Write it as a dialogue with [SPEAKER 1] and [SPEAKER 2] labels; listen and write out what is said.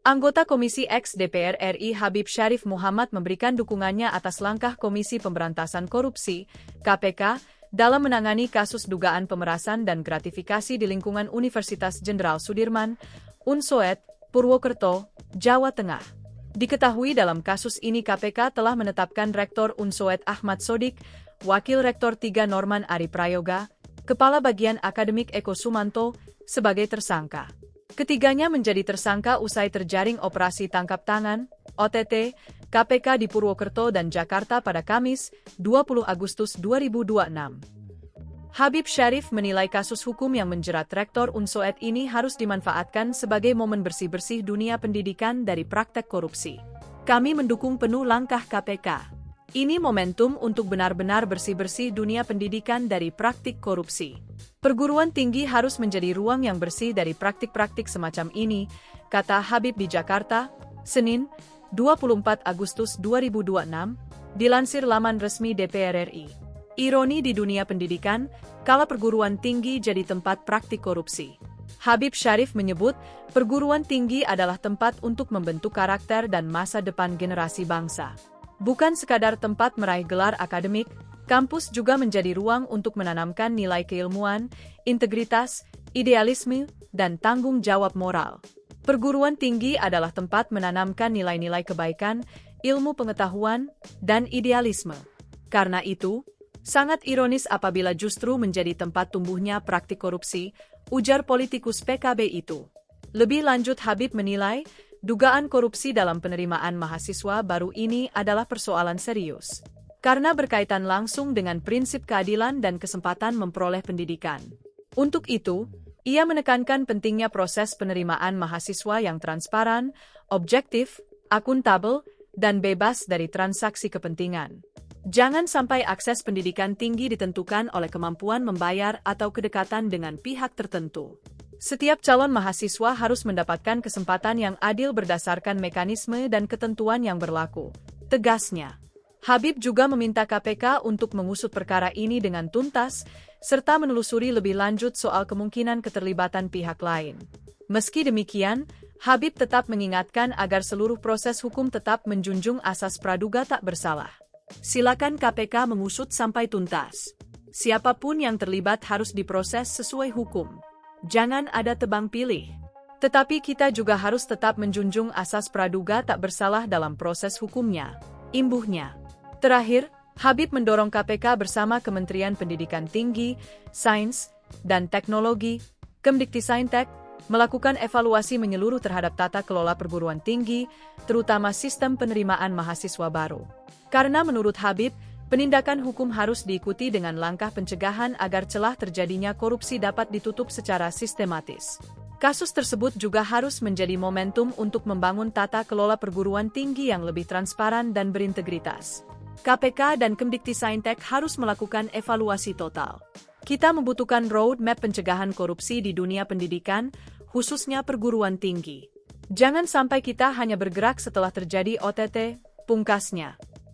[SPEAKER 1] Anggota Komisi X DPR RI Habib Syarif Muhammad memberikan dukungannya atas langkah Komisi Pemberantasan Korupsi (KPK) dalam menangani kasus dugaan pemerasan dan gratifikasi di lingkungan Universitas Jenderal Sudirman, Unsoet, Purwokerto, Jawa Tengah. Diketahui dalam kasus ini KPK telah menetapkan Rektor Unsoet Ahmad Sodik, Wakil Rektor 3 Norman Ari Prayoga, Kepala Bagian Akademik Eko Sumanto, sebagai tersangka. Ketiganya menjadi tersangka usai terjaring operasi tangkap tangan, OTT, KPK di Purwokerto dan Jakarta pada Kamis, 20 Agustus 2026. Habib Syarif menilai kasus hukum yang menjerat Rektor Unsoet ini harus dimanfaatkan sebagai momen bersih-bersih dunia pendidikan dari praktek korupsi. Kami mendukung penuh langkah KPK. Ini momentum untuk benar-benar bersih-bersih dunia pendidikan dari praktik korupsi. Perguruan tinggi harus menjadi ruang yang bersih dari praktik-praktik semacam ini, kata Habib di Jakarta, Senin, 24 Agustus 2026, dilansir laman resmi DPR RI. Ironi di dunia pendidikan, kala perguruan tinggi jadi tempat praktik korupsi. Habib Syarif menyebut, perguruan tinggi adalah tempat untuk membentuk karakter dan masa depan generasi bangsa. Bukan sekadar tempat meraih gelar akademik, kampus juga menjadi ruang untuk menanamkan nilai keilmuan, integritas, idealisme, dan tanggung jawab moral. Perguruan tinggi adalah tempat menanamkan nilai-nilai kebaikan, ilmu pengetahuan, dan idealisme. Karena itu, sangat ironis apabila justru menjadi tempat tumbuhnya praktik korupsi, ujar politikus PKB itu. Lebih lanjut Habib menilai, dugaan korupsi dalam penerimaan mahasiswa baru ini adalah persoalan serius. Karena berkaitan langsung dengan prinsip keadilan dan kesempatan memperoleh pendidikan. Untuk itu, ia menekankan pentingnya proses penerimaan mahasiswa yang transparan, objektif, akuntabel, dan bebas dari transaksi kepentingan. Jangan sampai akses pendidikan tinggi ditentukan oleh kemampuan membayar atau kedekatan dengan pihak tertentu. Setiap calon mahasiswa harus mendapatkan kesempatan yang adil berdasarkan mekanisme dan ketentuan yang berlaku, tegasnya. Habib juga meminta KPK untuk mengusut perkara ini dengan tuntas, serta menelusuri lebih lanjut soal kemungkinan keterlibatan pihak lain. Meski demikian, Habib tetap mengingatkan agar seluruh proses hukum tetap menjunjung asas praduga tak bersalah. Silakan KPK mengusut sampai tuntas. Siapapun yang terlibat harus diproses sesuai hukum. Jangan ada tebang pilih. Tetapi kita juga harus tetap menjunjung asas praduga tak bersalah dalam proses hukumnya, imbuhnya. Terakhir, Habib mendorong KPK bersama Kementerian Pendidikan Tinggi, Sains, dan Teknologi, Kemdikti-Saintek, melakukan evaluasi menyeluruh terhadap tata kelola perguruan tinggi, terutama sistem penerimaan mahasiswa baru. Karena menurut Habib, penindakan hukum harus diikuti dengan langkah pencegahan agar celah terjadinya korupsi dapat ditutup secara sistematis. Kasus tersebut juga harus menjadi momentum untuk membangun tata kelola perguruan tinggi yang lebih transparan dan berintegritas. KPK dan Kemdikti-Saintek harus melakukan evaluasi total. Kita membutuhkan roadmap pencegahan korupsi di dunia pendidikan, khususnya perguruan tinggi. Jangan sampai kita hanya bergerak setelah terjadi OTT, pungkasnya.